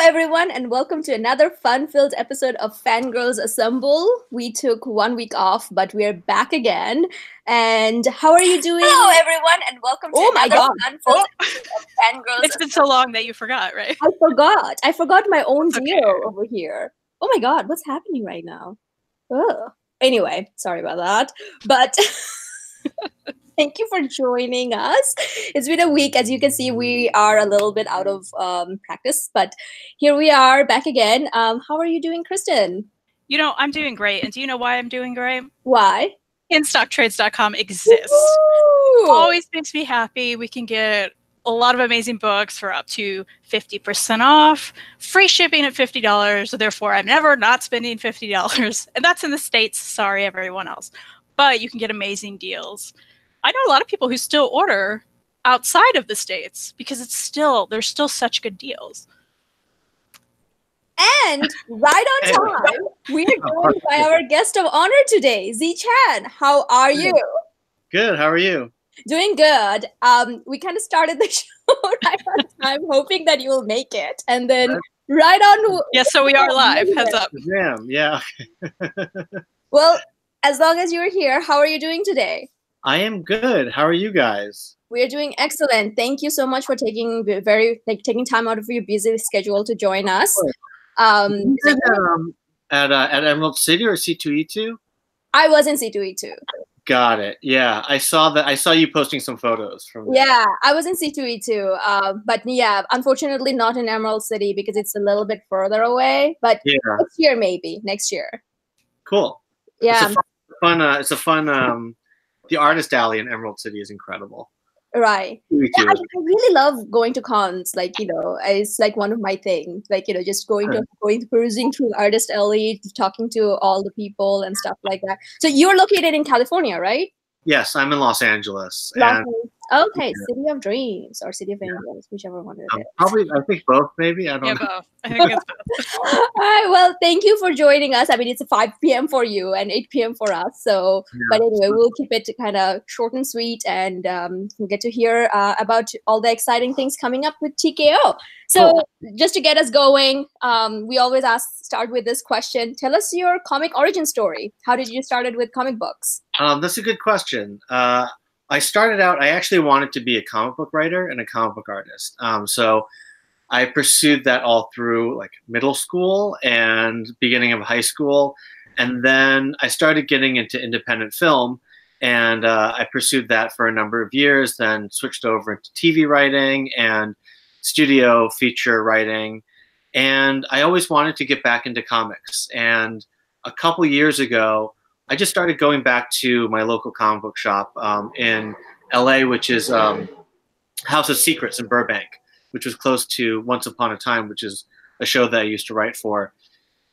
everyone, and welcome to another fun-filled episode of Fangirlz Assemble. We took 1 week off, but we're back again. And how are you doing? Hello, everyone, and welcome to another fun-filled episode of Fangirlz. It's been so long that you forgot, right? I forgot my own deal over here. Oh my God, what's happening right now? Ugh. Anyway, sorry about that. But thank you for joining us. It's been a week. As you can see, we are a little bit out of practice, but here we are back again. How are you doing, Kristan? You know, I'm doing great. And do you know why I'm doing great? Why? InStockTrades.com exists. Woo! Always makes me happy. We can get a lot of amazing books for up to 50% off, free shipping at $50. So therefore, I'm never not spending $50. And that's in the States. Sorry, everyone else. But you can get amazing deals. I know a lot of people who still order outside of the States because there's still such good deals. And right on time, we are joined by our guest of honor today, CHUN. How are you? Good. How are you? Doing good. We kind of started the show right on time, hoping that you will make it. And then right on. Yes, so we are live. Heads up. Damn, yeah. Well, as long as you're here, how are you doing today? I am good. How are you guys? We are doing excellent. Thank you so much for taking time out of your busy schedule to join us. At Emerald City or C2E2? I was in C2E2. Got it. Yeah, I saw that. I saw you posting some photos from there. Yeah, I was in C2E2. But yeah, unfortunately not in Emerald City because it's a little bit further away. But yeah. Next year, maybe. Next year. Cool. Yeah. It's a fun the artist alley in Emerald City is incredible. Right. Yeah, I really love going to cons. Like, it's like one of my things. Like, just perusing through artist alley, talking to all the people and stuff like that. So you're located in California, right? Yes, I'm in Los Angeles. Okay, City of Dreams or City of Angels, whichever one it is. Probably, I think both, maybe. I don't know. Both. I think it's both. All right, well, thank you for joining us. I mean, it's 5 p.m. for you and 8 p.m. for us. So, but anyway, we'll keep it kind of short and sweet, and we'll get to hear about all the exciting things coming up with TKO. So, just to get us going, we always start with this question. Tell us your comic origin story. How did you started with comic books? That's a good question. I started out, I actually wanted to be a comic book writer and a comic book artist. So I pursued that all through like middle school and beginning of high school. And then I started getting into independent film, and I pursued that for a number of years, then switched over into TV writing and studio feature writing. And I always wanted to get back into comics. And a couple years ago, I just started going back to my local comic book shop in LA, which is House of Secrets in Burbank, which was close to Once Upon a Time, which is a show that I used to write for.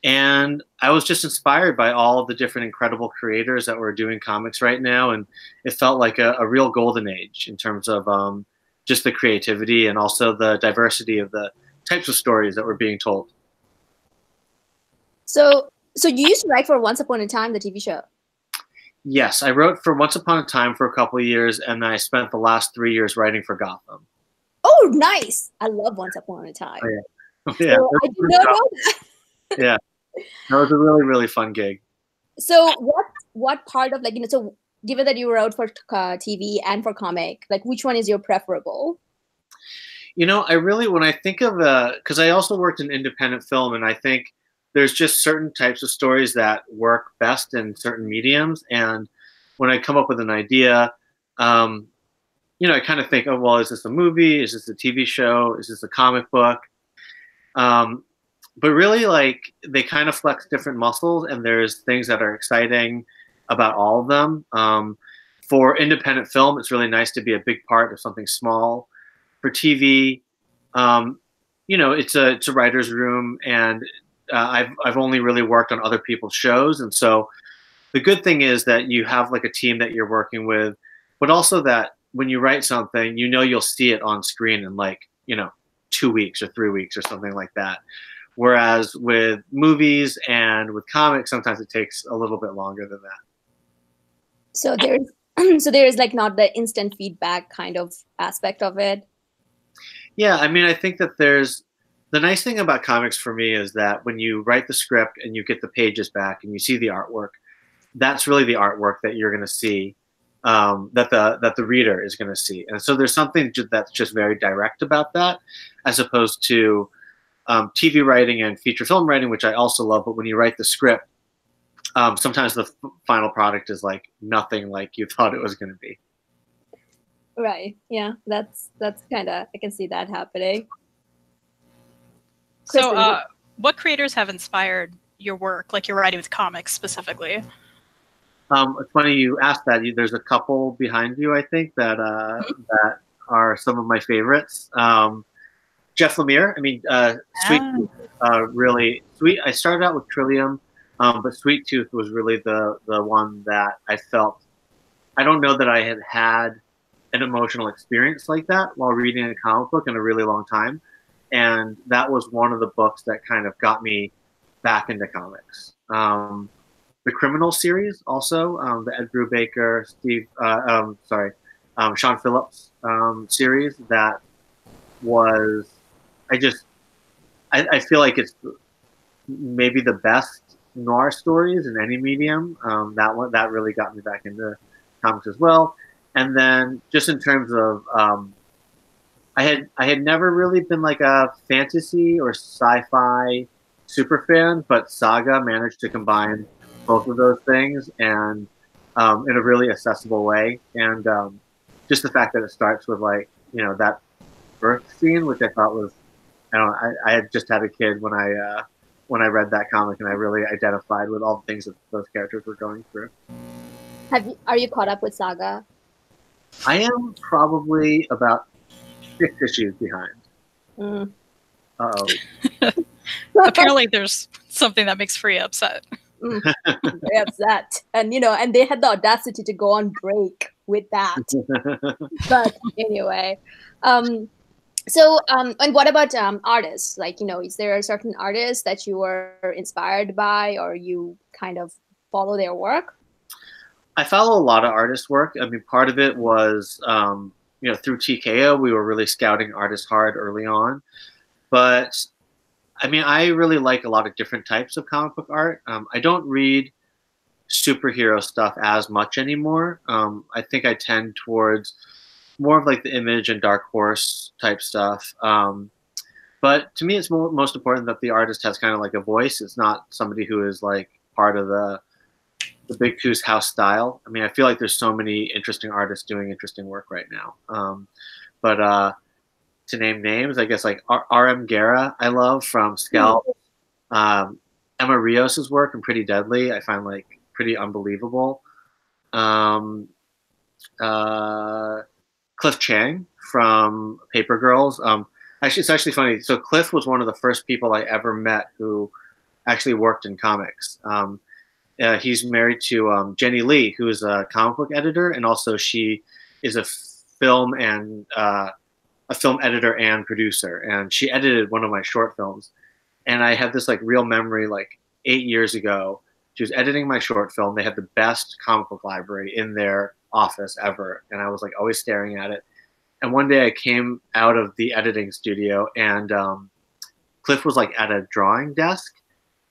And I was just inspired by all of the different incredible creators that were doing comics right now. And it felt like a real golden age in terms of just the creativity and also the diversity of the types of stories that were being told. So you used to write for Once Upon a Time, the TV show? Yes, I wrote for Once Upon a Time for a couple of years, and then I spent the last 3 years writing for Gotham. Oh, nice! I love Once Upon a Time. Oh, yeah. So I did not know that. Yeah, that was a really, really fun gig. So what part of so given that you wrote for TV and for comic, like which one is your preferable? I really, when I think of because I also worked in independent film, and I think there's just certain types of stories that work best in certain mediums. And when I come up with an idea, I kind of think, oh, well, is this a movie? Is this a TV show? Is this a comic book? But really, like, they kind of flex different muscles, and there's things that are exciting about all of them. For independent film, it's really nice to be a big part of something small. For TV, it's a writer's room, and I've only really worked on other people's shows. And so the good thing is that you have like a team that you're working with, but also that when you write something, you'll see it on screen in 2 weeks or 3 weeks or something like that. Whereas with movies and with comics, sometimes it takes a little bit longer than that. So there's like not the instant feedback kind of aspect of it. Yeah, I mean, I think that there's the nice thing about comics for me is that when you write the script and you get the pages back and you see the artwork, that's really the artwork that you're going to see, that the reader is going to see. And so there's something that's just very direct about that, as opposed to TV writing and feature film writing, which I also love. But when you write the script, sometimes the final product is like nothing like you thought it was going to be. Right. Yeah. That's kind of, I can see that happening. So, Kristan, what creators have inspired your work, like your writing with comics specifically? It's funny you asked that. There's a couple behind you, I think, that that are some of my favorites. Jeff Lemire. I mean, Sweet Tooth, really sweet. I started out with Trillium, but Sweet Tooth was really the one that I felt. I don't know that I had an emotional experience like that while reading a comic book in a really long time, and that was one of the books that kind of got me back into comics. The Criminal series, also the Ed Brubaker, Sean Phillips series. That was, I feel like it's maybe the best noir stories in any medium. That really got me back into comics as well. And then just in terms of, I had never really been like a fantasy or sci-fi super fan, but Saga managed to combine both of those things and in a really accessible way. And just the fact that it starts with like, that birth scene, which I thought was, I had just had a kid when I read that comic, and I really identified with all the things that those characters were going through. Are you caught up with Saga? I am probably about 6 issues behind. Uh-oh. Apparently there's something that makes Fariha upset. Very upset. And, and they had the audacity to go on break with that. But anyway. And what about artists? Like, is there a certain artist that you were inspired by, or you kind of follow their work? I follow a lot of artists' work. I mean, part of it was, through TKO, we were really scouting artists hard early on. But, I mean, I really like a lot of different types of comic book art. I don't read superhero stuff as much anymore. I think I tend towards more of like the Image and Dark Horse type stuff. But to me, it's most important that the artist has kind of like a voice. It's not somebody who is like part of the Big Coos house style. I mean, I feel like there's so many interesting artists doing interesting work right now. But to name names, I guess like R.M. Guerra, I love from Scalp. Emma Rios's work in Pretty Deadly, I find like pretty unbelievable. Cliff Chang from Paper Girls. Actually, it's actually funny. So Cliff was one of the first people I ever met who actually worked in comics. He's married to Jenny Lee, who is a comic book editor, and also she is a film editor and producer. And she edited one of my short films. And I have this like real memory, like 8 years ago, she was editing my short film. They had the best comic book library in their office ever, and I was like always staring at it. And one day I came out of the editing studio, and Cliff was like at a drawing desk,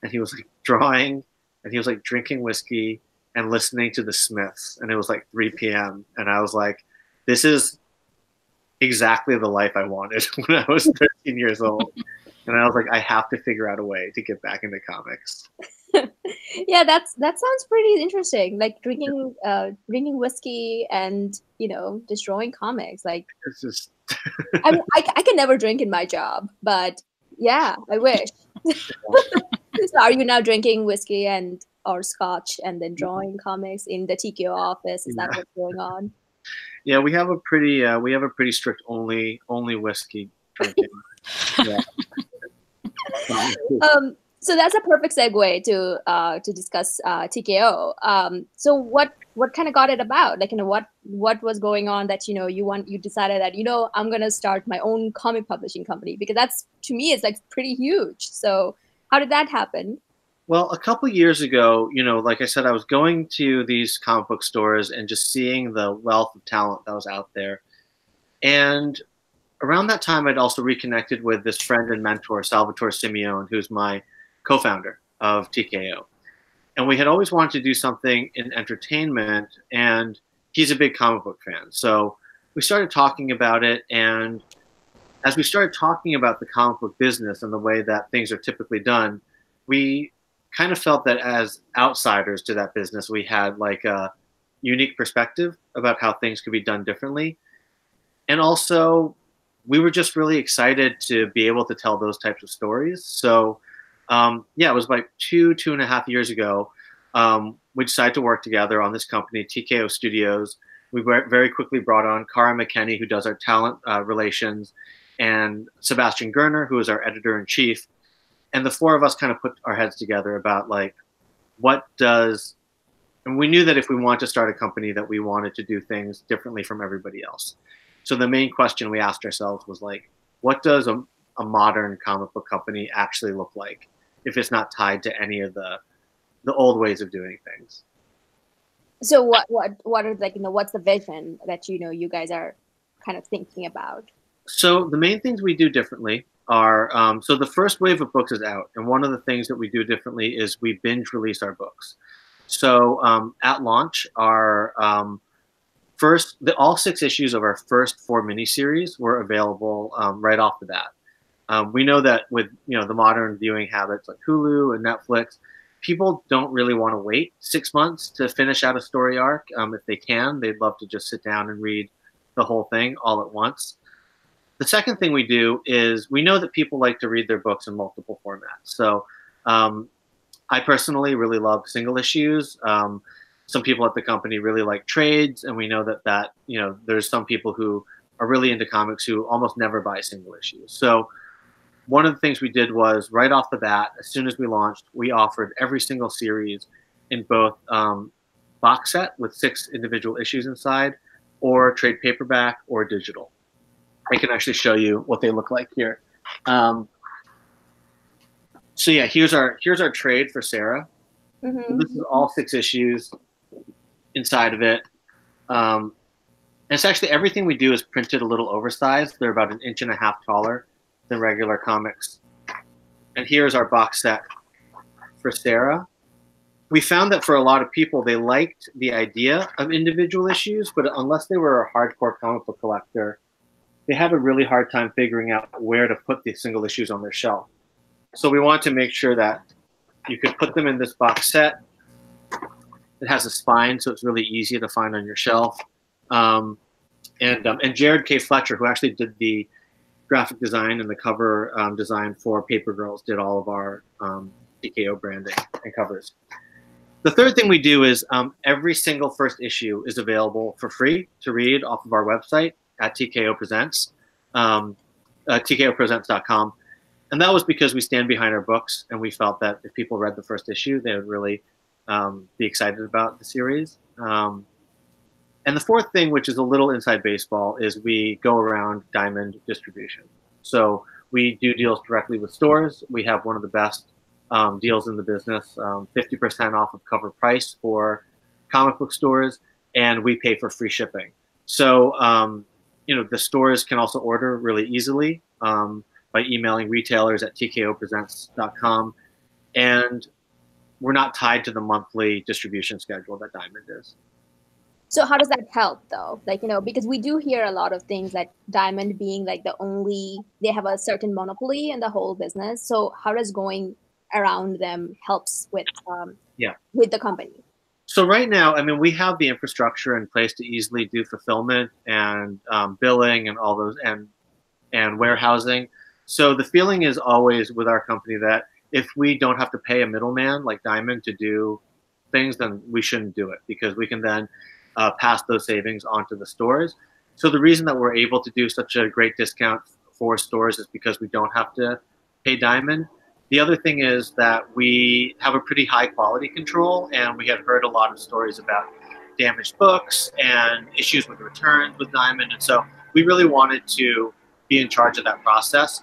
and he was like drawing, and he was like drinking whiskey and listening to the Smiths, and it was like 3 p.m. and I was like, this is exactly the life I wanted when I was 13 years old. And I was like, I have to figure out a way to get back into comics. Yeah, that sounds pretty interesting. Like drinking whiskey and just drawing comics. Like it's just I can never drink in my job, but yeah, I wish. So are you now drinking whiskey or scotch and then drawing comics in the TKO office? Is that what's going on? Yeah, we have a pretty strict only whiskey drinking. Yeah. So that's a perfect segue to discuss TKO. So what kind of got it about? Like, what was going on that you decided that I'm gonna start my own comic publishing company, because that's, to me, it's like pretty huge. So how did that happen? Well, a couple years ago, like I said, I was going to these comic book stores and just seeing the wealth of talent that was out there. And around that time, I'd also reconnected with this friend and mentor, Salvatore Simeone, who's my co-founder of TKO. And we had always wanted to do something in entertainment, and he's a big comic book fan. So we started talking about it, and as we started talking about the comic book business and the way that things are typically done, we kind of felt that as outsiders to that business, we had like a unique perspective about how things could be done differently. And also, we were just really excited to be able to tell those types of stories. So yeah, it was like 2.5 years ago, we decided to work together on this company, TKO Studios. We very quickly brought on Cara McKenney, who does our talent relations, and Sebastian Gerner, who is our editor-in-chief. And the four of us kind of put our heads together about like, and we knew that if we wanted to start a company that we wanted to do things differently from everybody else. So the main question we asked ourselves was like, what does a modern comic book company actually look like if it's not tied to any of the old ways of doing things? So what are like, what's the vision that you guys are kind of thinking about? So the main things we do differently are, so the first wave of books is out, and one of the things that we do differently is we binge release our books. So at launch, our all 6 issues of our first 4 miniseries were available right off the bat. We know that with the modern viewing habits like Hulu and Netflix, people don't really want to wait 6 months to finish out a story arc. If they can, they'd love to just sit down and read the whole thing all at once. The second thing we do is we know that people like to read their books in multiple formats. So I personally really love single issues. Some people at the company really like trades, and we know that there's some people who are really into comics who almost never buy single issues. So one of the things we did was right off the bat, as soon as we launched, we offered every single series in both box set with 6 individual issues inside, or trade paperback or digital. I can actually show you what they look like here. So yeah, here's our trade for Sarah. Mm-hmm. So this is all 6 issues inside of it. And it's actually everything we do is printed a little oversized. They're about 1.5 inches taller than regular comics. And here's our box set for Sarah. We found that for a lot of people, they liked the idea of individual issues, but unless they were a hardcore comic book collector, they had a really hard time figuring out where to put the single issues on their shelf. So we wanted to make sure that you could put them in this box set. It has a spine, so it's really easy to find on your shelf. And Jared K. Fletcher, who actually did the graphic design and the cover design for Paper Girls, did all of our TKO branding and covers. The third thing we do is every single first issue is available for free to read off of our website at TKO Presents, TKOpresents.com. And that was because we stand behind our books, and we felt that if people read the first issue, they would really be excited about the series. And the fourth thing, which is a little inside baseball, is we go around diamond distribution. So we do deals directly with stores. We have one of the best deals in the business, 50% off of cover price for comic book stores, and we pay for free shipping. So the stores can also order really easily by emailing retailers at tkopresents.com, and we're not tied to the monthly distribution schedule that Diamond is. So how does that help though? Because we do hear a lot of things like Diamond being like they have a certain monopoly in the whole business. So how does going around them helps with the company? So right now, we have the infrastructure in place to easily do fulfillment and billing and all those and warehousing. So the feeling is always with our company that if we don't have to pay a middleman like Diamond to do things, then we shouldn't do it, because we can then pass those savings onto the stores. So the reason that we're able to do such a great discount for stores is because we don't have to pay Diamond. The other thing is that we have a pretty high quality control, and we had heard a lot of stories about damaged books and issues with returns with Diamond. And so we really wanted to be in charge of that process.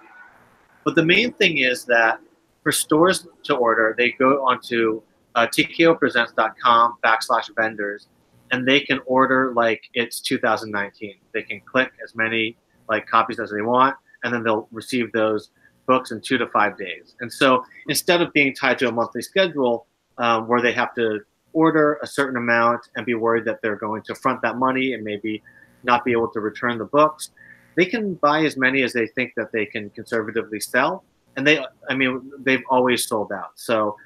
But the main thing is that for stores to order, they go onto tkopresents.com/vendors, and they can order like it's 2019. They can click as many like copies as they want, and then they'll receive those books in 2 to 5 days. And so instead of being tied to a monthly schedule where they have to order a certain amount and be worried that they're going to front that money and maybe not be able to return the books, they can buy as many as they think that they can conservatively sell. And they've always sold out. So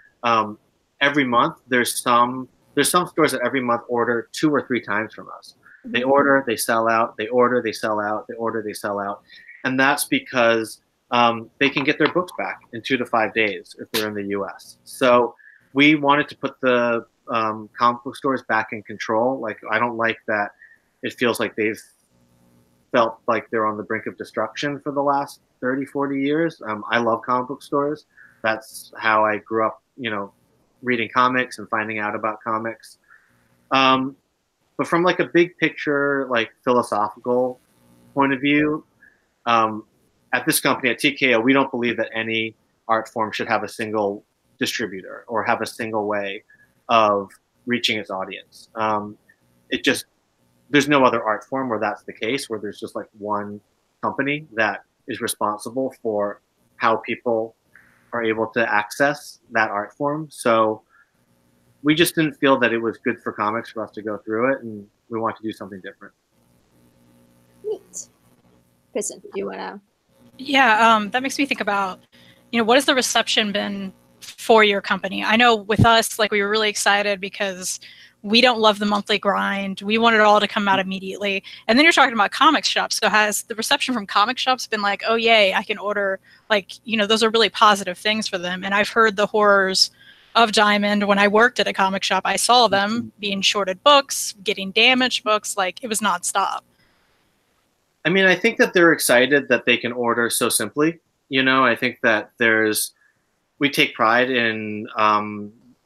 every month there's some stores that every month order 2 or 3 times from us. They order, they sell out, they order, they sell out, they order, they sell out. And that's because they can get their books back in 2 to 5 days if they're in the US. So we wanted to put the comic book stores back in control. Like, I don't like that it feels like they've felt like they're on the brink of destruction for the last 30, 40 years. I love comic book stores. That's how I grew up, reading comics and finding out about comics. But from like a big picture, like philosophical point of view, at this company, at TKO, we don't believe that any art form should have a single distributor or have a single way of reaching its audience. There's no other art form where that's the case, where there's just like one company that is responsible for how people are able to access that art form. So we just didn't feel that it was good for comics for us to go through it, and we wanted to do something different. Neat. Kristan, do you want to? Yeah, that makes me think about, what has the reception been for your company? I know with us, like, we were really excited because we don't love the monthly grind. We want it all to come out immediately. And then you're talking about comic shops. So has the reception from comic shops been like, oh, yay, I can order, like, those are really positive things for them. And I've heard the horrors of Diamond. When I worked at a comic shop, I saw them being shorted books, getting damaged books. Like, it was nonstop. I mean, I think that they're excited that they can order so simply. I think that we take pride in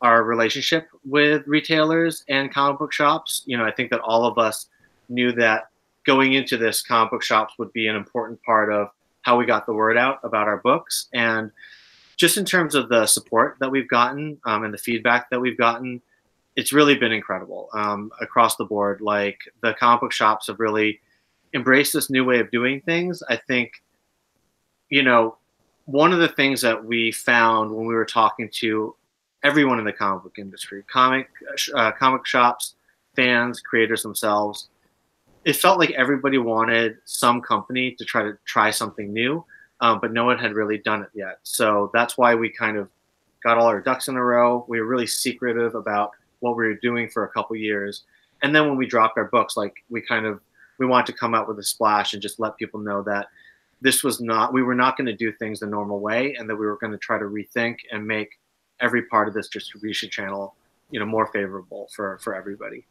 our relationship with retailers and comic book shops. I think that all of us knew that going into this, comic book shops would be an important part of how we got the word out about our books. And just in terms of the support that we've gotten and the feedback that we've gotten, it's really been incredible across the board. Like, the comic book shops have really embraced this new way of doing things. I think, one of the things that we found when we were talking to everyone in the comic book industry, comic shops, fans, creators themselves, it felt like everybody wanted some company to try something new, but no one had really done it yet. So that's why we kind of got all our ducks in a row. We were really secretive about what we were doing for a couple years. And then when we dropped our books, like, we wanted to come out with a splash and just let people know that we were not going to do things the normal way, and that we were going to try to rethink and make every part of this distribution channel, more favorable for everybody.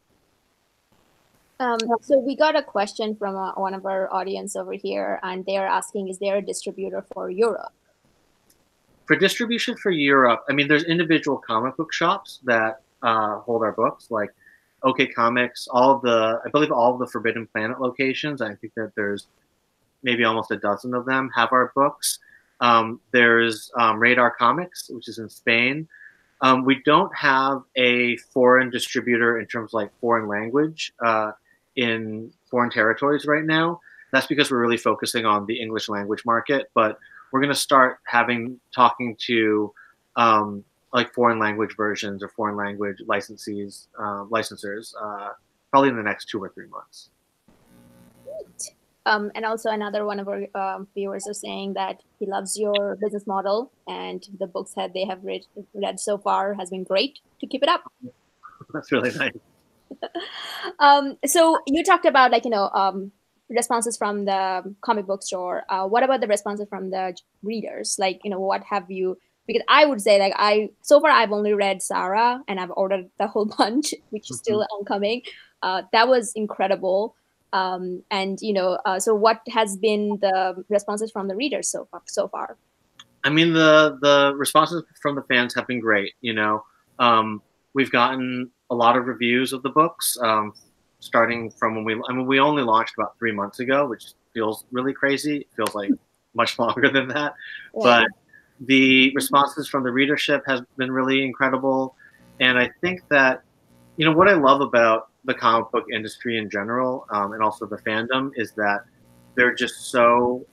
So we got a question from one of our audience over here, and they are asking, is there a distributor for Europe? For distribution for Europe, I mean, there's individual comic book shops that hold our books, like OK Comics, I believe all of the Forbidden Planet locations. I think that there's maybe almost a dozen of them have our books. There's Radar Comics, which is in Spain. We don't have a foreign distributor in terms of like foreign language in foreign territories right now. That's because we're really focusing on the English language market, but we're going to start talking to like foreign language versions or foreign language licensors probably in the next 2 or 3 months. Great. And also another one of our viewers are saying that he loves your business model, and the books that they have read so far has been great. To keep it up. That's really nice. So you talked about, like, responses from the comic book store. What about the responses from the readers? Like, what have you? Because I would say, like, so far I've only read Sarah, and I've ordered the whole bunch, which is still oncoming. That was incredible. So what has been the responses from the readers so far? I mean, the responses from the fans have been great. We've gotten a lot of reviews of the books, starting from when we only launched about 3 months ago, which feels really crazy. It feels like much longer than that. Yeah. But the responses from the readership has been really incredible. And I think that, what I love about the comic book industry in general, and also the fandom, is that they're just so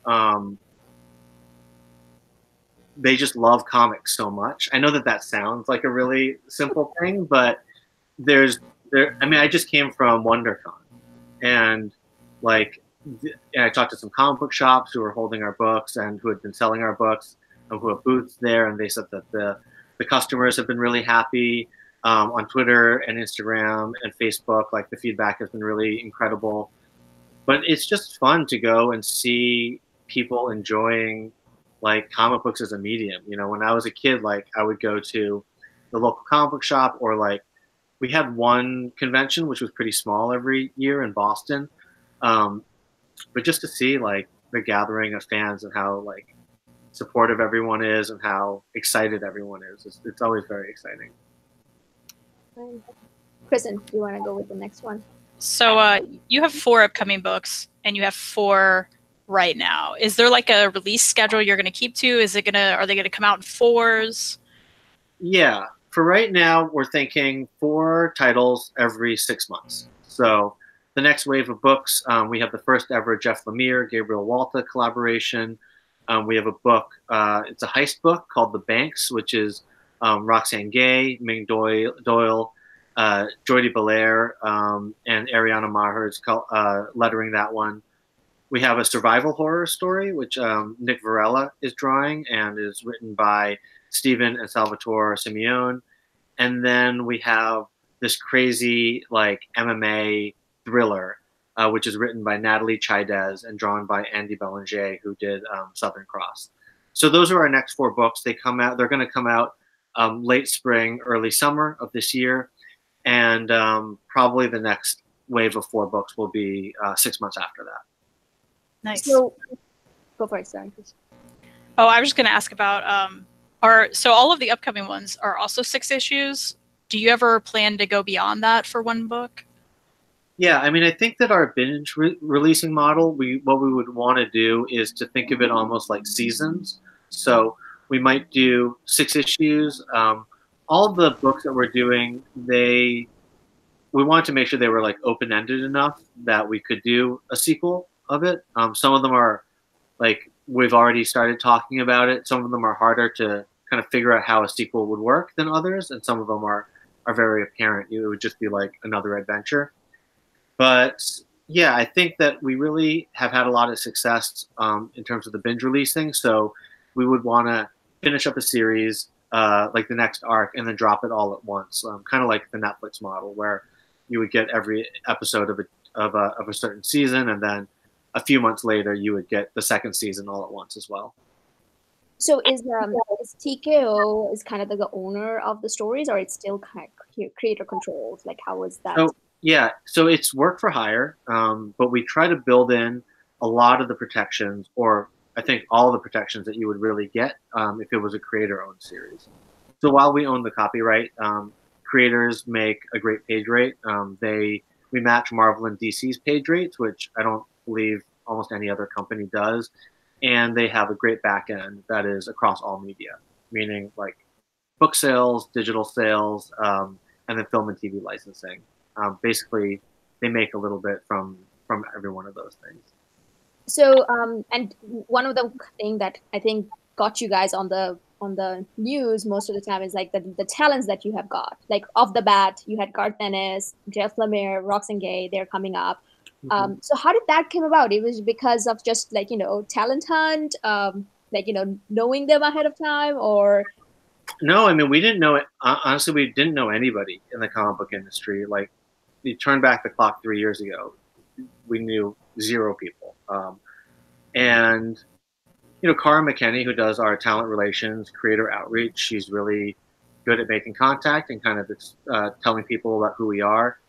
they just love comics so much. I know that that sounds like a really simple thing, but I mean, I just came from WonderCon, and like, and I talked to some comic book shops who were holding our books and who had been selling our books and who have booths there, and they said that the customers have been really happy. On Twitter and Instagram and Facebook, like the feedback has been really incredible. But it's just fun to go and see people enjoying like comic books as a medium. You know, when I was a kid, like I would go to the local comic book shop, or like we had one convention which was pretty small every year in Boston. But just to see like the gathering of fans and how like supportive everyone is and how excited everyone is, it's always very exciting. Kristan, do you want to go with the next one? So you have 4 upcoming books, and you have 4 right now. Is there like a release schedule you're going to keep to? Are they going to come out in 4s? Yeah, for right now, we're thinking 4 titles every 6 months. So the next wave of books, we have the first ever Jeff Lemire, Gabriel Walta collaboration. We have a book, it's a heist book called The Banks, which is Roxane Gay, Ming Doyle, Jordi Belair, and Ariana Maher's lettering that one. We have a survival horror story, which Nick Varela is drawing and is written by Stephen and Salvatore Simeone. And then we have this crazy like MMA thriller, which is written by Natalie Chaidez and drawn by Andy Belanger, who did Southern Cross. So those are our next 4 books. They're going to come out late spring, early summer of this year. And probably the next wave of 4 books will be 6 months after that. Nice. So, go for it, sorry. Oh, I was just going to ask about, so all of the upcoming ones are also 6 issues. Do you ever plan to go beyond that for one book? Yeah, I mean, I think that our binge releasing model, what we would want to do is to think of it almost like seasons. So we might do 6 issues. All of the books that we're doing, we wanted to make sure they were like open-ended enough that we could do a sequel of it. Some of them are like, we've already started talking about it. Some of them are harder to kind of figure out how a sequel would work than others. And some of them are very apparent. It would just be like another adventure. But yeah, I think that we really have had a lot of success in terms of the binge releasing. So we would want to finish up a series, like the next arc, and then drop it all at once, kind of like the Netflix model, where you would get every episode of a certain season, and then a few months later you would get the second season all at once as well. So is TKO is kind of the owner of the stories, or it's still kind of creator controlled? Like, how is that? So, yeah, so it's work for hire, but we try to build in a lot of the protections, or I think all of the protections that you would really get if it was a creator-owned series. So while we own the copyright, creators make a great page rate. We match Marvel and DC's page rates, which I don't believe almost any other company does. And they have a great back end that is across all media, meaning like book sales, digital sales, and then film and TV licensing. Basically, they make a little bit from every one of those things. So, and one of the thing that I think got you guys on the news most of the time is like the talents that you have got. Like off the bat, you had Garth Ennis, Jeff Lemire, Roxane Gay, they're coming up. So how did that come about? It was because of just like, talent hunt, like, knowing them ahead of time, or? No, I mean, we didn't know it. Honestly, we didn't know anybody in the comic book industry. Like, you turn back the clock 3 years ago, we knew 0 people. And, Cara McKenney, who does our talent relations, creator outreach, she's really good at making contact and kind of telling people about who we are.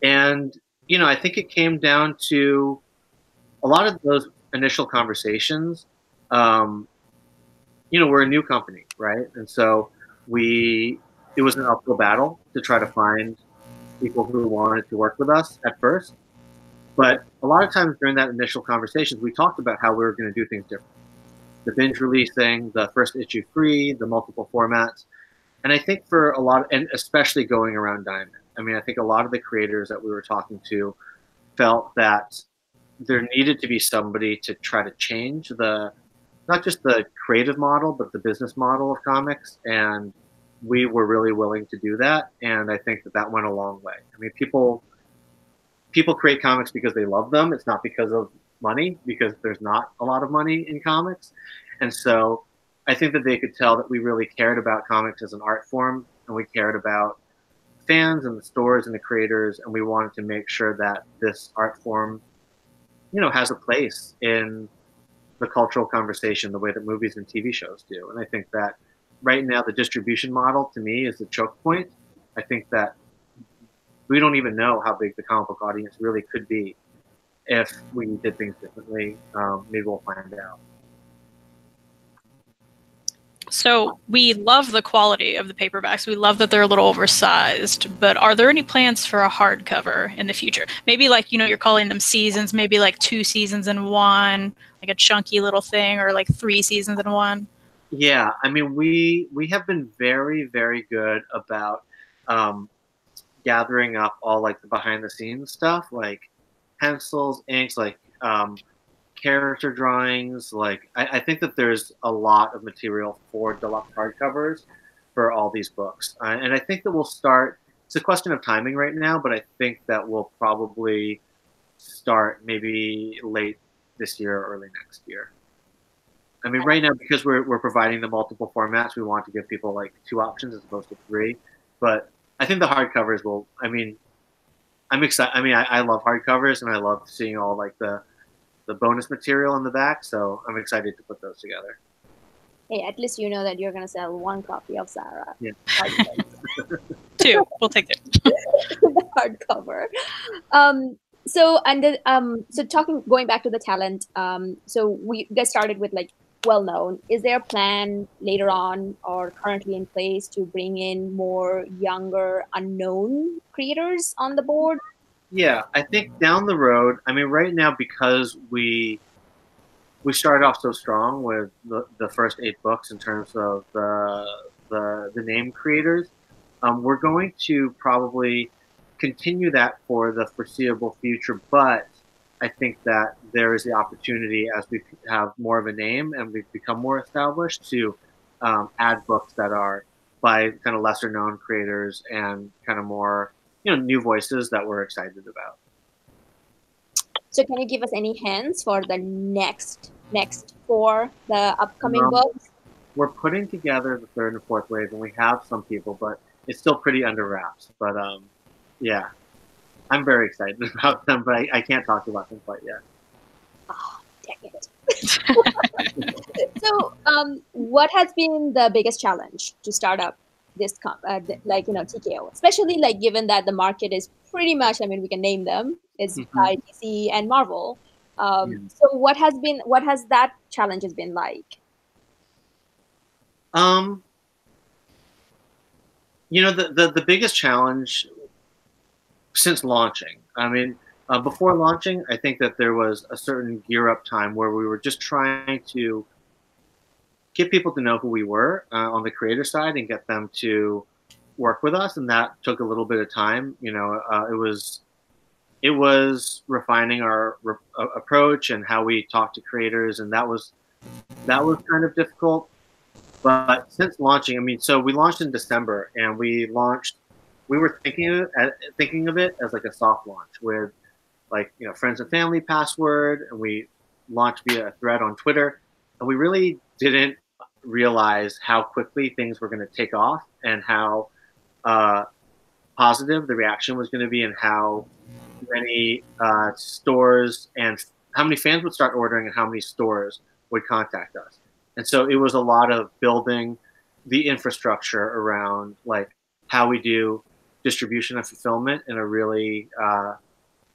And, I think it came down to a lot of those initial conversations. We're a new company, right? And so it was an uphill battle to try to find people who wanted to work with us at first. But a lot of times during that initial conversations, we talked about how we were going to do things different. The binge releasing, the first issue free, the multiple formats. And I think for a lot, and especially going around Diamond, I mean, I think a lot of the creators that we were talking to felt that there needed to be somebody to try to change not just the creative model, but the business model of comics. And we were really willing to do that. And I think that went a long way. I mean, people create comics because they love them. It's not because of money, because there's not a lot of money in comics. And so I think that they could tell that we really cared about comics as an art form, and we cared about fans and the stores and the creators, and we wanted to make sure that this art form, has a place in the cultural conversation the way that movies and TV shows do. And I think that right now the distribution model, to me, is the choke point. I think that we don't even know how big the comic book audience really could be if we did things differently. Maybe we'll find out. So we love the quality of the paperbacks. We love that they're a little oversized, but are there any plans for a hardcover in the future? Maybe like, you're calling them seasons, maybe like 2 seasons in one, like a chunky little thing, or like 3 seasons in one? Yeah, I mean, we have been very, very good about gathering up all like the behind the scenes stuff, like pencils, inks, like character drawings. Like I think that there's a lot of material for deluxe hardcovers for all these books, and I think that we'll start. It's a question of timing right now, but I think that we'll probably start maybe late this year or early next year. I mean, right now, because we're providing the multiple formats, we want to give people like 2 options as opposed to 3. But I think the hardcovers will. I mean, I'm excited. I mean, I love hardcovers, and I love seeing all like the bonus material in the back. So I'm excited to put those together. Hey, at least you know that you're gonna sell 1 copy of Zara. Yeah. 2. We'll take it. The hardcover. Going back to the talent. So we guys started with like well-known. Is there a plan later on or currently in place to bring in more younger, unknown creators on the board? Yeah, I think down the road. I mean, right now, because we started off so strong with the first 8 books in terms of the name creators, we're going to probably continue that for the foreseeable future. But I think that there is the opportunity, as we have more of a name and we've become more established, to add books that are by kind of lesser known creators and kind of more new voices that we're excited about. So can you give us any hints for the next for the upcoming books? We're putting together the 3rd and 4th wave, and we have some people, but it's still pretty under wraps. But yeah, I'm very excited about them, but I can't talk about them quite yet. Oh, dang it. So what has been the biggest challenge to start up this TKO, especially like given that the market is pretty much, I mean, we can name them, it's by DC and Marvel. So what has that challenge been like? The biggest challenge since launching, I mean, before launching, I think that there was a certain gear up time where we were just trying to get people to know who we were on the creator side and get them to work with us, and that took a little bit of time. It was refining our approach and how we talk to creators, and that was kind of difficult. But since launching, I mean, so we launched in December, and we were thinking of it as like a soft launch with like friends and family password, and we launched via a thread on Twitter, and we really didn't realize how quickly things were going to take off and how positive the reaction was going to be, and how many stores and how many fans would start ordering and how many stores would contact us. And so it was a lot of building the infrastructure around like how we do distribution and fulfillment in a really, I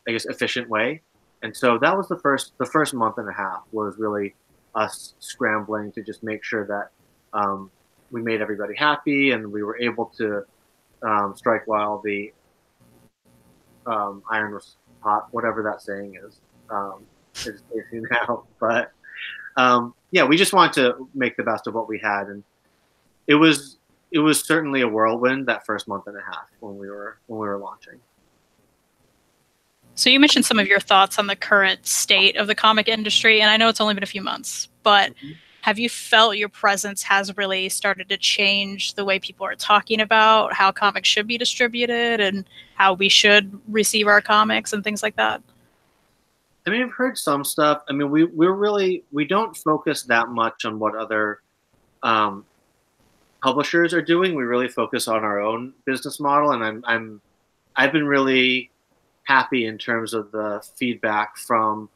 guess, efficient way. And so that was the first month and a half was really us scrambling to just make sure that we made everybody happy, and we were able to strike while the iron was hot, whatever that saying is. It's easy now, but yeah, we just wanted to make the best of what we had, and it was certainly a whirlwind that first month and a half when we were launching. So you mentioned some of your thoughts on the current state of the comic industry, and I know it's only been a few months, but have you felt your presence has really started to change the way people are talking about how comics should be distributed and how we should receive our comics and things like that? I mean, I've heard some stuff. I mean, we don't focus that much on what other publishers are doing. We really focus on our own business model, and I've been really happy in terms of the feedback from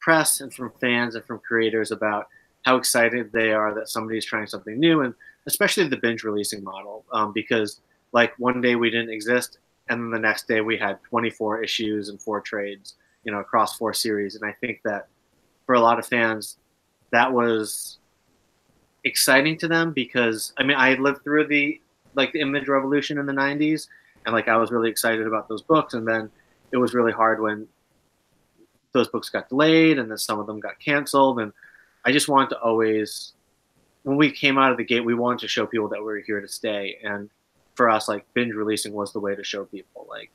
press and from fans and from creators about how excited they are that somebody's trying something new, and especially the binge releasing model, because like one day we didn't exist, and then the next day we had 24 issues and 4 trades, you know, across 4 series. And I think that for a lot of fans, that was exciting to them, because I mean, I lived through the image revolution in the 90s, and like I was really excited about those books, and then it was really hard when those books got delayed and then some of them got canceled. And I just wanted to always, when we came out of the gate, we wanted to show people that we were here to stay. And for us, like, binge releasing was the way to show people, like,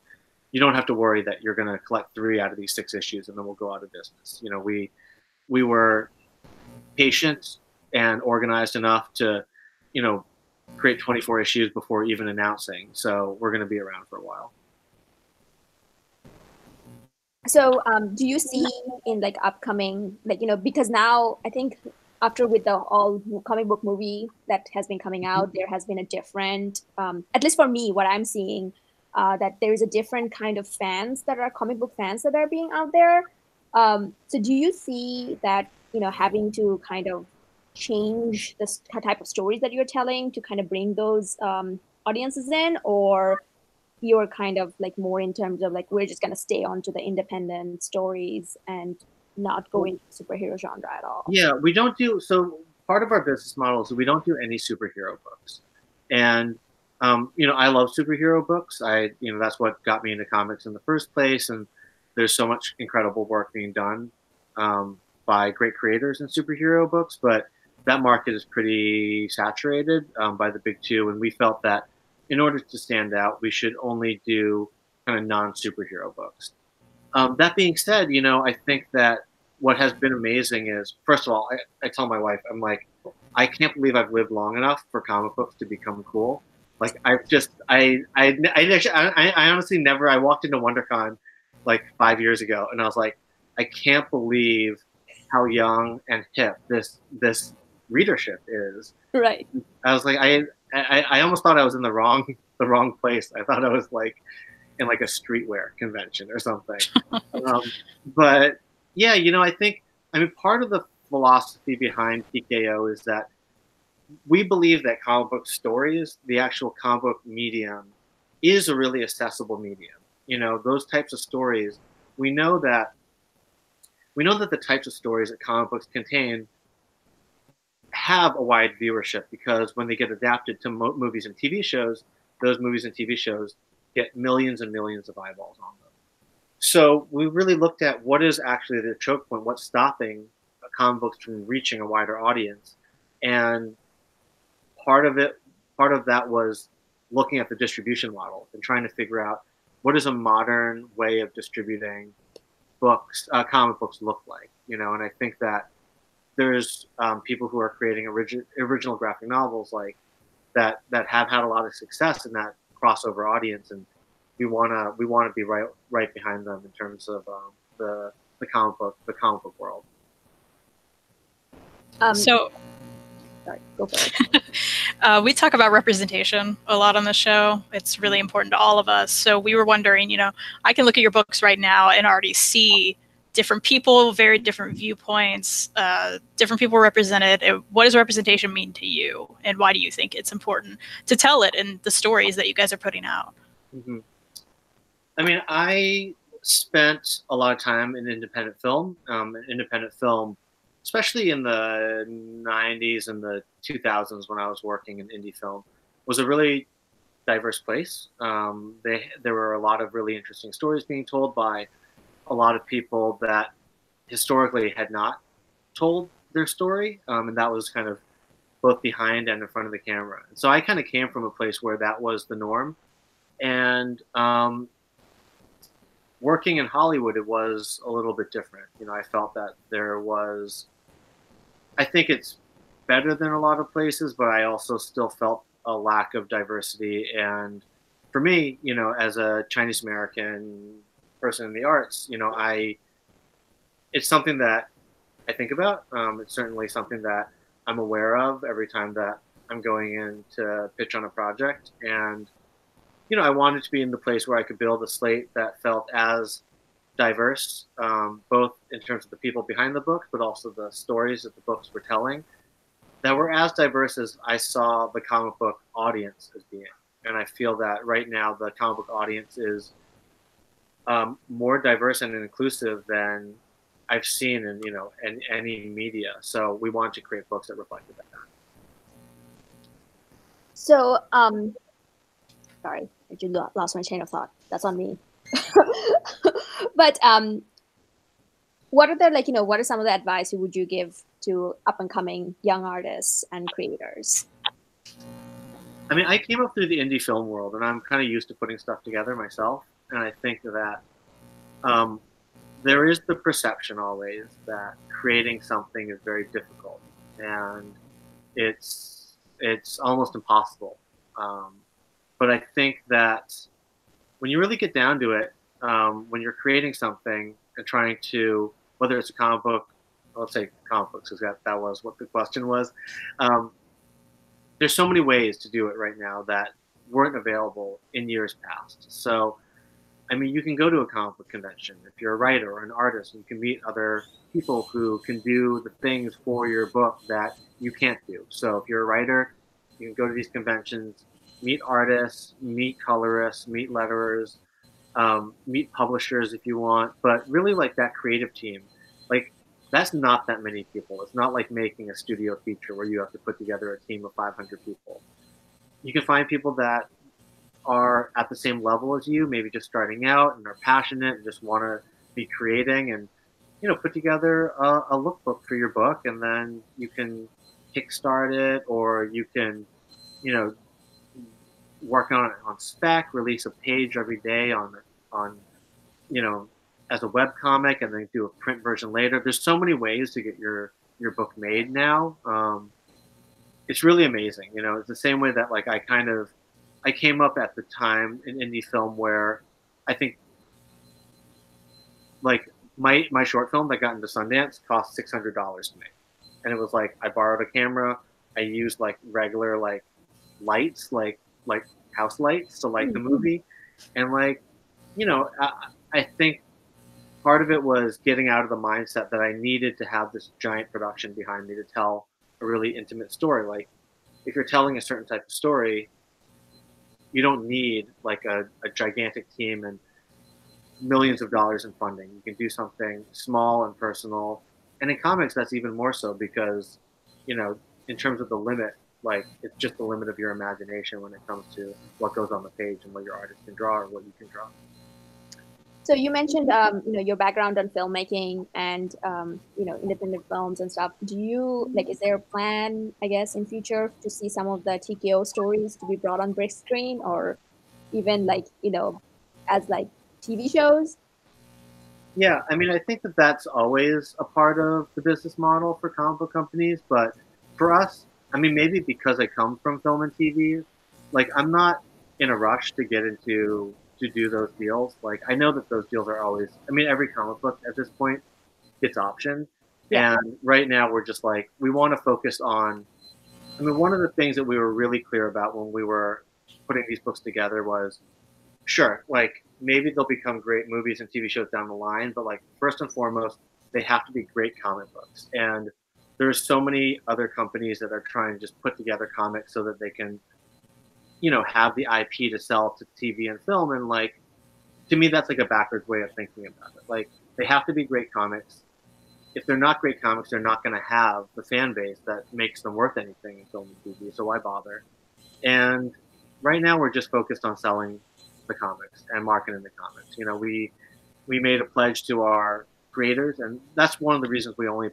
you don't have to worry that you're going to collect 3 out of these 6 issues and then we'll go out of business. You know, we were patient and organized enough to, you know, create 24 issues before even announcing. So we're going to be around for a while. So do you see in like upcoming, like, you know, because now I think after with the all comic book movie that has been coming out, there has been a different, at least for me, what I'm seeing, that there is a different kind of fans that are comic book fans that are being out there. So do you see that, you know, having to kind of change the type of stories that you're telling to kind of bring those audiences in, or you're kind of like more in terms of like, we're just going to stay on to the independent stories and not go into superhero genre at all? Yeah, we don't do, so part of our business model is we don't do any superhero books. And, you know, I love superhero books. You know, that's what got me into comics in the first place. And there's so much incredible work being done by great creators in superhero books, but that market is pretty saturated by the big 2. And we felt that in order to stand out, we should only do kind of non-superhero books. That being said, you know, I think that what has been amazing is, first of all, I tell my wife, I'm like, I can't believe I've lived long enough for comic books to become cool. Like, I honestly never, I walked into WonderCon like 5 years ago, and I was like, I can't believe how young and hip this readership is. Right. I was like, I almost thought I was in the wrong place. I thought I was like in like a streetwear convention or something. But yeah, you know, I mean, part of the philosophy behind TKO is that we believe that comic book stories, the actual comic book medium, is a really accessible medium. You know, those types of stories, we know that the types of stories that comic books contain have a wide viewership, because when they get adapted to movies and TV shows, those movies and TV shows get millions and millions of eyeballs on them. So we really looked at what is actually the choke point, what's stopping comic books from reaching a wider audience. And part of that was looking at the distribution model and trying to figure out what is a modern way of distributing books, comic books look like, you know. And I think that there's people who are creating original graphic novels like that have had a lot of success in that crossover audience, and we wanna be right behind them in terms of the comic book world. So, sorry, go for it. We talk about representation a lot on the show. It's really important to all of us. So we were wondering, you know, I can look at your books right now and already see different people, very different viewpoints, different people represented. What does representation mean to you, and why do you think it's important to tell it in the stories that you guys are putting out? Mm-hmm. I mean, I spent a lot of time in independent film. Especially in the 90s and the 2000s when I was working in indie film, was a really diverse place. There were a lot of really interesting stories being told by a lot of people that historically had not told their story, and that was kind of both behind and in front of the camera. And so I kind of came from a place where that was the norm. And working in Hollywood, it was a little bit different. You know, I felt that there was, I think it's better than a lot of places, but I also still felt a lack of diversity. And for me, you know, as a Chinese American person in the arts, you know, it's something that I think about. It's certainly something that I'm aware of every time that I'm going in to pitch on a project. And, you know, I wanted to be in the place where I could build a slate that felt as diverse, both in terms of the people behind the books, but also the stories that the books were telling, that were as diverse as I saw the comic book audience as being. And I feel that right now the comic book audience is more diverse and inclusive than I've seen in, you know, in any media. So we wanted to create books that reflected that. So, sorry, I just lost my chain of thought. That's on me. But what are the, like, you know, what are some of the advice would you give to up and coming young artists and creators? I mean, I came up through the indie film world, and I'm kind of used to putting stuff together myself. And I think that there is the perception always that creating something is very difficult, and it's almost impossible. But I think that when you really get down to it, when you're creating something and trying to, whether it's a comic book, let's say comic books, because that was what the question was. There's so many ways to do it right now that weren't available in years past. So, I mean, you can go to a comic book convention if you're a writer or an artist, and you can meet other people who can do the things for your book that you can't do. So if you're a writer, you can go to these conventions, meet artists, meet colorists, meet letterers, meet publishers if you want, but really like that creative team, like that's not that many people. It's not like making a studio feature where you have to put together a team of 500 people. You can find people that are at the same level as you, maybe just starting out and are passionate and just want to be creating, and, you know, put together a lookbook for your book, and then you can kickstart it, or you can, you know, work on it on spec, release a page every day on, you know, as a web comic, and then do a print version later. There's so many ways to get your book made now. It's really amazing. You know, it's the same way that like I came up at the time in indie film where I think like my short film that got into Sundance cost $600 to make. And it was like, I borrowed a camera. I used like regular like lights, like house lights to light the movie. And like, you know, I think part of it was getting out of the mindset that I needed to have this giant production behind me to tell a really intimate story. Like if you're telling a certain type of story, you don't need like a gigantic team and millions of dollars in funding. You can do something small and personal. And in comics, that's even more so because, you know, in terms of the limit, like it's just the limit of your imagination when it comes to what goes on the page and what your artist can draw or what you can draw. So you mentioned, you know, your background on filmmaking and, you know, independent films and stuff. Do you, like, is there a plan, I guess, in future to see some of the TKO stories to be brought on big screen, or even like, you know, as like TV shows? Yeah, I mean, I think that that's always a part of the business model for comic book companies. But for us, I mean, maybe because I come from film and TV, like I'm not in a rush to get into to do those deals. Like I know that those deals are always, I mean, every comic book at this point gets optioned. Yeah. And right now we're just like, we want to focus on, I mean, one of the things that we were really clear about when we were putting these books together was, sure, like maybe they'll become great movies and TV shows down the line, but like first and foremost, they have to be great comic books. And there's so many other companies that are trying to just put together comics so that they can, you know, have the IP to sell to TV and film. And like, to me, that's like a backwards way of thinking about it. Like they have to be great comics. If they're not great comics, they're not going to have the fan base that makes them worth anything in film and TV. So why bother? And right now we're just focused on selling the comics and marketing the comics. You know, we made a pledge to our creators, and that's one of the reasons we only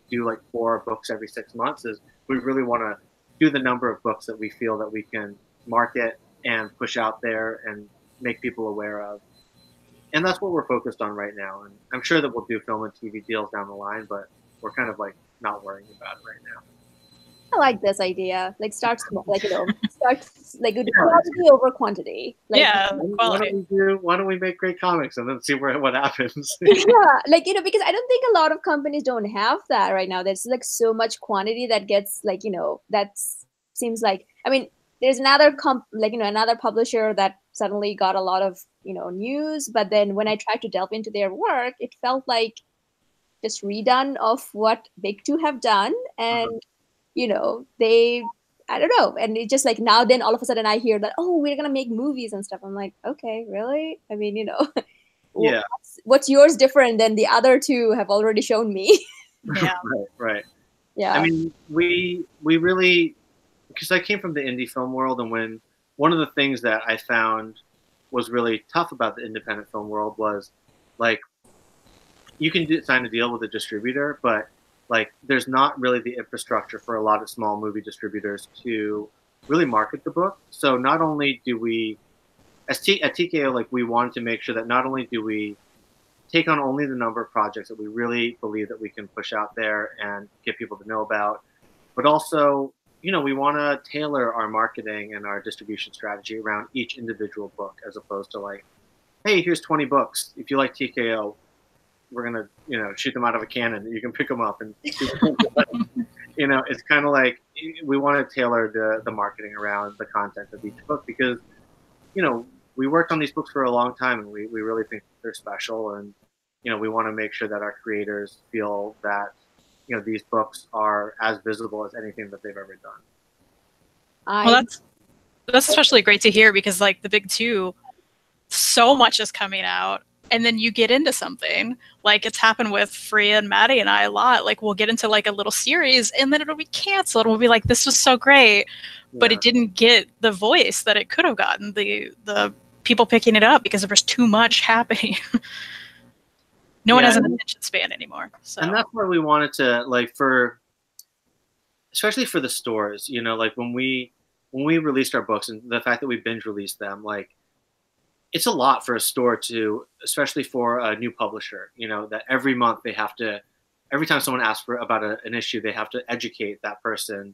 do like 4 books every 6 months, is we really want to do the number of books that we feel that we can market and push out there and make people aware of. and that's what we're focused on right now. And I'm sure that we'll do film and TV deals down the line, but we're kind of like not worrying about it right now. I like this idea. Like start small, like start like quality over quantity. Like, quality. Why don't we make great comics and then see what happens? Yeah, like because I don't think a lot of companies don't have that right now. There's like so much quantity that gets like that seems like, I mean, there's another another publisher that suddenly got a lot of news, but then when I tried to delve into their work, it felt like just redone of what Big Two have done, and they, I don't know, and it just like now then all of a sudden I hear that, oh, we're gonna make movies and stuff. I'm like, okay, really? I mean, yeah, what's yours different than the other two have already shown me? Yeah. right. Yeah, I mean, we really, because I came from the indie film world, and one of the things that I found was really tough about the independent film world was like, you can sign a deal with a distributor, but like there's not really the infrastructure for a lot of small movie distributors to really market the book. So not only do we, at TKO, like we wanted to make sure that not only do we take on only the number of projects that we really believe that we can push out there and get people to know about, but also, we want to tailor our marketing and our distribution strategy around each individual book, as opposed to like, hey, here's 20 books. If you like TKO, we're gonna, shoot them out of a cannon. You can pick them up and, it's kind of like we want to tailor the marketing around the content of each book because, we worked on these books for a long time and we really think they're special, and we want to make sure that our creators feel that these books are as visible as anything that they've ever done. Well, that's especially great to hear because like the Big Two, so much is coming out. And then you get into something like it's happened with Fariha and Maddie and I a lot. Like we'll get into like a little series and then it'll be canceled. We'll be like, this was so great, but it didn't get the voice that it could have gotten, the people picking it up because there was too much happening. No one has an attention span anymore. So. And that's why we wanted to like especially for the stores, like when we released our books and the fact that we binge released them, like, it's a lot for a store to, especially for a new publisher, that every month they have to, every time someone asks about an issue, they have to educate that person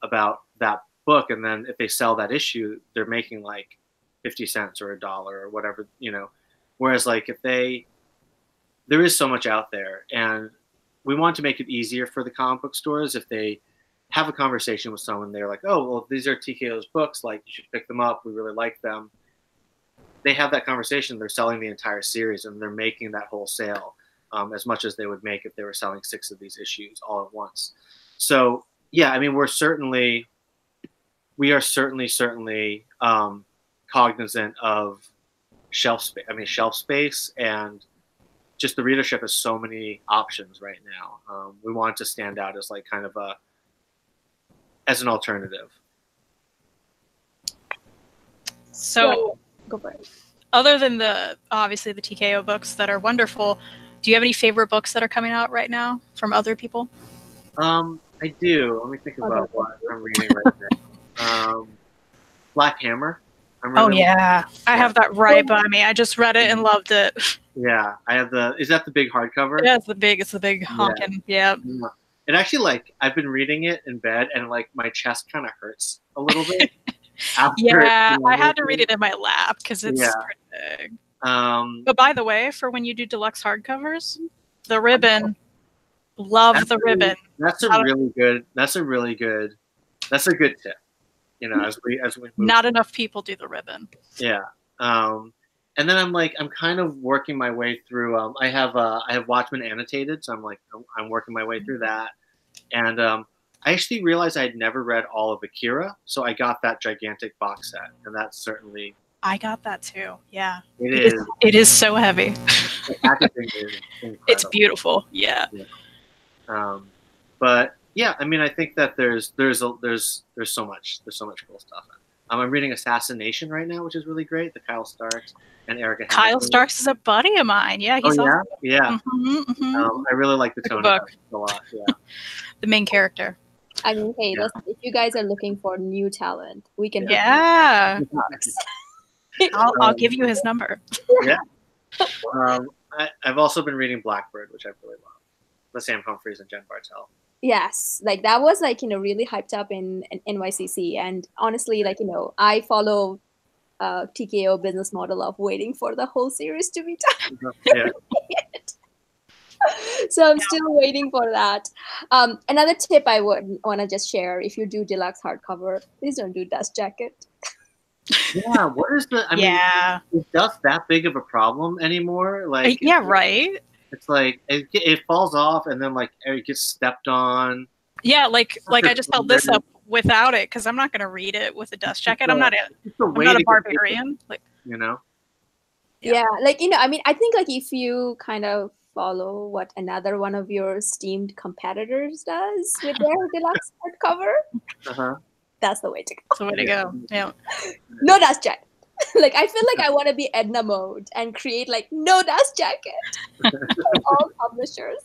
about that book. And then if they sell that issue, they're making like 50 cents or $1 or whatever, whereas like there is so much out there, and we want to make it easier for the comic book stores. If they have a conversation with someone, they're like, oh, well, these are TKO's books. Like you should pick them up. We really like them. They have that conversation, they're selling the entire series and they're making that whole sale as much as they would make if they were selling 6 of these issues all at once. So yeah, I mean, we are certainly cognizant of shelf space and just the readership has so many options right now. We want to stand out as like kind of as an alternative. So go for it. Other than obviously the TKO books that are wonderful, do you have any favorite books that are coming out right now from other people? I do. Let me think about what I'm reading right now. Black Hammer. I have that right by me. I just read it and loved it. Yeah, I have is that the big hardcover? Yeah, it's the big honkin'. Yeah. It actually, like, I've been reading it in bed and like my chest kind of hurts a little bit. I had to read it in my lap because it's pretty big. But by the way, for when you do deluxe hardcovers, the ribbon, the ribbon. That's a good tip. As we move. Not enough people do the ribbon. Yeah. And then I'm kind of working my way through. I have Watchmen annotated, so I'm working my way through that, and I actually realized I had never read all of Akira, so I got that gigantic box set, and that's certainly. I got that too. Yeah. It is so heavy. The packaging is incredible. It's beautiful. Yeah. But yeah, I mean, I think that there's so much cool stuff. I'm reading Assassination right now, which is really great. The Kyle Starks and Erica. Kyle Starks is a buddy of mine. Yeah, he's awesome. Yeah. I really like the tone of it a lot. Yeah. The main character. I mean, hey, listen, if you guys are looking for new talent, we can. Yeah. I'll give you his number. Yeah. I've also been reading Blackbird, which I really love. The Sam Humphries and Jen Bartel. Yes, like that was like, really hyped up in NYCC. And honestly, like, I follow TKO business model of waiting for the whole series to be done. Yeah. So I'm still waiting for that. Another tip I would want to just share: if you do deluxe hardcover, please don't do dust jacket. Yeah, what is the? I mean, is dust that big of a problem anymore? Like, yeah, right. It's like it falls off, and then like it gets stepped on. Yeah, like I just held this up without it because I'm not going to read it with a dust jacket. I'm not a barbarian. Like, Yeah, like I mean, I think like if you kind of follow what another one of your esteemed competitors does with their deluxe hardcover, that's the way to go. That's the way to go. Yeah. No dust jacket. Like I feel like I want to be Edna mode and create like no dust jacket for all publishers.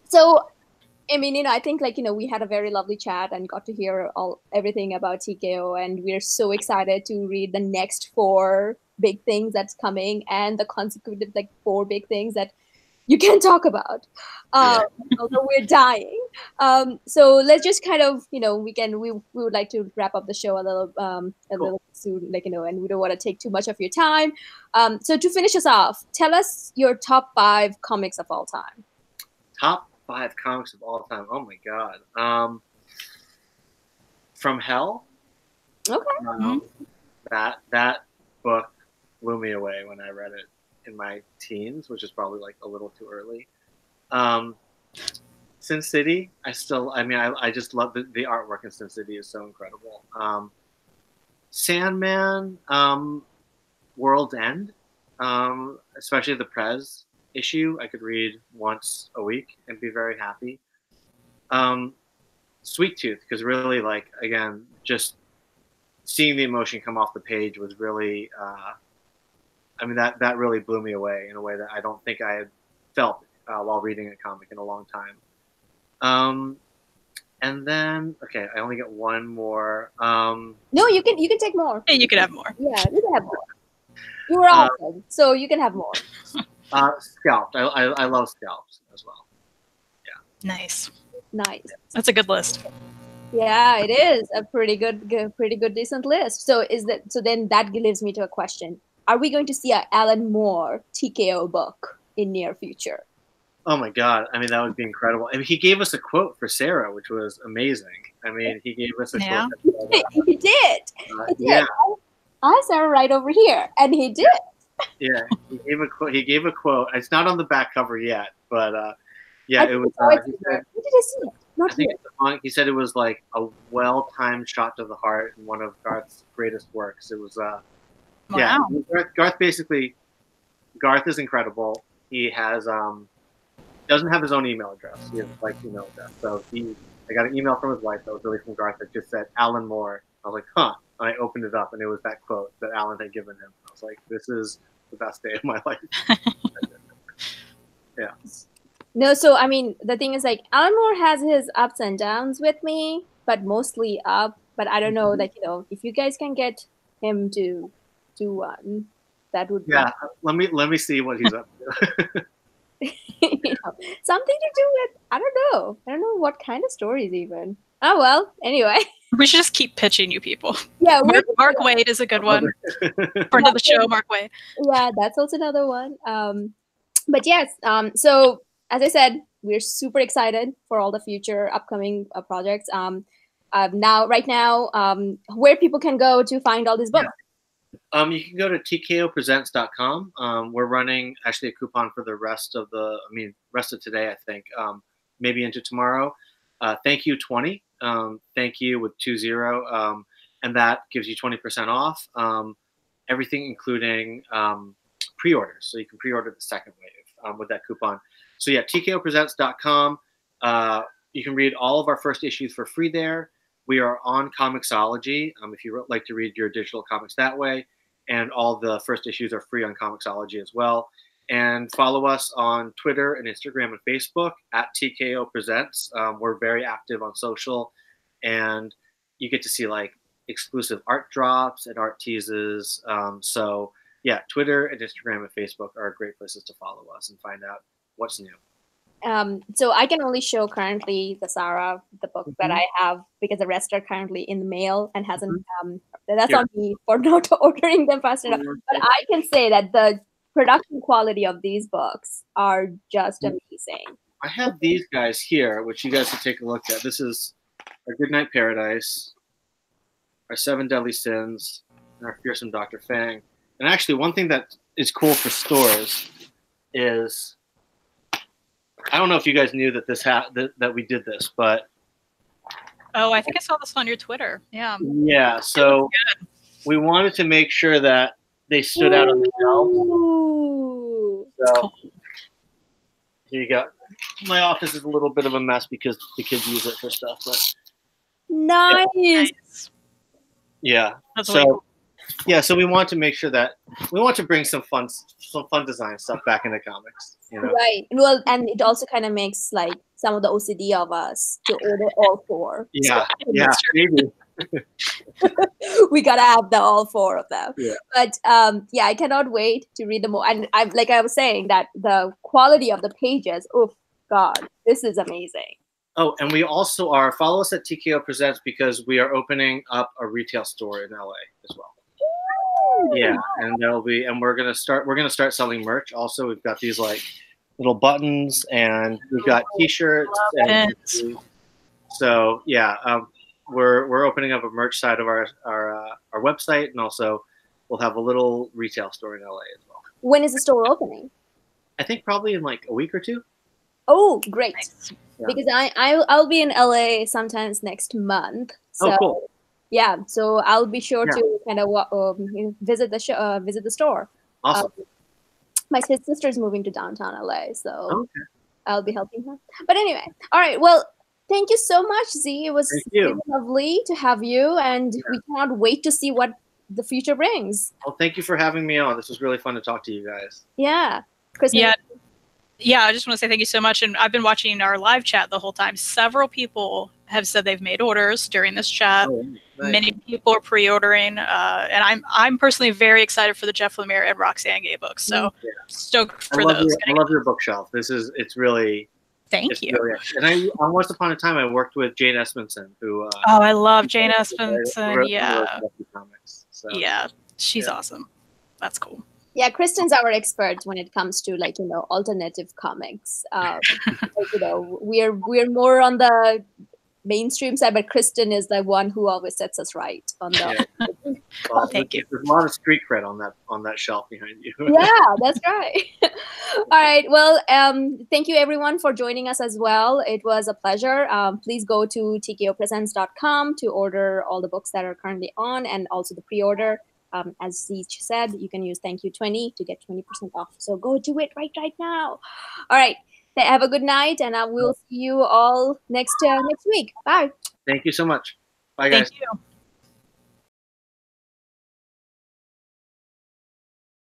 So I mean, I think like we had a very lovely chat and got to hear everything about TKO, and we're so excited to read the next 4 big things that's coming and the consecutive like 4 big things that you can talk about. Although we're dying. So let's just kind of, we would like to wrap up the show a little soon, like, and we don't want to take too much of your time. So to finish us off, tell us your top 5 comics of all time. Top 5 comics of all time. Oh my God. From Hell. Okay. That book blew me away when I read it in my teens, which is probably like a little too early. Sin City, I just love the artwork in Sin City is so incredible. Sandman, World's End, especially the Prez issue, I could read once a week and be very happy. Sweet Tooth, because really, like, again, just seeing the emotion come off the page was really, that really blew me away in a way that I don't think I had felt while reading a comic in a long time. And then, okay, I only get one more. No, you can take more. Hey, you can have more. Yeah, you can have more. You were awesome, so you can have more. Scalped. I love Scalped as well. Yeah. Nice. That's a good list. Yeah, it is a pretty good, decent list. So then that leads me to a question: are we going to see a Alan Moore TKO book in near future? Oh my God! I mean, that would be incredible. I mean, he gave us a quote for Sarah, which was amazing. I mean, he gave us a quote. He did. Yeah. I have Sarah right over here, and he did. Yeah, he gave a quote. He gave a quote. It's not on the back cover yet, but yeah, it was. Where did I see it? I think he said it was like a well-timed shot to the heart in one of Garth's greatest works. It was. Yeah, Garth basically. Garth is incredible. He has doesn't have his own email address. He has like email address. So I got an email from his wife that was really from Garth that just said Alan Moore. I was like, huh. And I opened it up, and it was that quote that Alan had given him. I was like, this is the best day of my life. Yeah. No, so I mean, the thing is, like, Alan Moore has his ups and downs with me, but mostly up. But I don't know, like, if you guys can get him to do one, that would be. Let me see what he's up to. Something to do with, I don't know what kind of stories even. Oh well, anyway. We should just keep pitching you people. Yeah, Mark Waid is a good one. Friend of the show, Mark Waid. Yeah, that's also another one. But yes, so as I said, we're super excited for all the future upcoming projects. Right now, where people can go to find all these books. Yeah. You can go to tkopresents.com. We're running actually a coupon for the rest of today, I think, maybe into tomorrow. Thank you 20. Thank you with 20. And that gives you 20% off. Everything including pre-orders. So you can pre-order the second wave with that coupon. So yeah, tkopresents.com. You can read all of our first issues for free there. We are on Comixology if you like to read your digital comics that way. And all the first issues are free on Comixology as well. And follow us on Twitter and Instagram and Facebook at TKO Presents. We're very active on social. And you get to see like exclusive art drops and art teases. So yeah, Twitter and Instagram and Facebook are great places to follow us and find out what's new. So I can only show currently the Sarah, the book that I have, because the rest are currently in the mail and hasn't. That's on me for not ordering them fast enough. But I can say that the production quality of these books are just amazing. I have these guys here, which you guys can take a look at. This is our Goodnight Paradise, our 7 Deadly Sins, and our Fearsome Dr. Fang. And actually, one thing that is cool for stores is, I don't know if you guys knew that that we did this, but oh, I think I saw this on your Twitter. Yeah. Yeah. So we wanted to make sure that they stood out on the shelf. So cool. Here you go. My office is a little bit of a mess because the kids use it for stuff, but nice. Yeah. That's really cool. Yeah, so we want to make sure that we want to bring some fun design stuff back into comics, you know? Right. Well, and it also kind of makes like some of the OCD of us to order all 4. Yeah, so, yeah, maybe. We gotta have all 4 of them. Yeah. But yeah, I cannot wait to read them more. And I, like I was saying, that the quality of the pages, oh God, this is amazing. Oh, and we also are, follow us at TKO Presents because we are opening up a retail store in LA as well. Yeah, and there'll be, and we're gonna start selling merch. Also, we've got these like little buttons, and we've got T-shirts. And so yeah, we're opening up a merch side of our website, and also we'll have a little retail store in LA as well. When is the store opening? I think probably in like a week or 2. Oh, great! Nice. Yeah. Because I'll be in LA sometimes next month. So. Oh, cool. Yeah, so I'll be sure to kind of visit the store. Awesome. My sister's moving to downtown LA, so I'll be helping her. But anyway, all right. Well, thank you so much, Z. It was really lovely to have you, and we cannot wait to see what the future brings. Well, thank you for having me on. This was really fun to talk to you guys. Yeah, Kristan. Yeah, I just want to say thank you so much. And I've been watching our live chat the whole time. Several people have said they've made orders during this chat. Oh, nice. Many people are pre-ordering. And I'm personally very excited for the Jeff Lemire and Roxane Gay books. So stoked for those. I love your bookshelf. It's really... Thank you. Really, and once upon a time, I worked with Jane Espenson, who... oh, I love Jane Espenson. Yeah. Comics, so. Yeah, she's awesome. That's cool. Yeah, Kristan's our expert when it comes to alternative comics. We're more on the mainstream side, but Kristan is the one who always sets us right on the. Well, thank you. There's a lot of street cred on that shelf behind you. Yeah, that's right. All right. Well, thank you everyone for joining us as well. It was a pleasure. Please go to tkopresents.com to order all the books that are currently on, and also the pre-order. As Z said, you can use thank you 20 to get 20% off. So go do it right now. All right. Have a good night, and I will see you all next week. Bye. Thank you so much. Bye, guys. Thank you.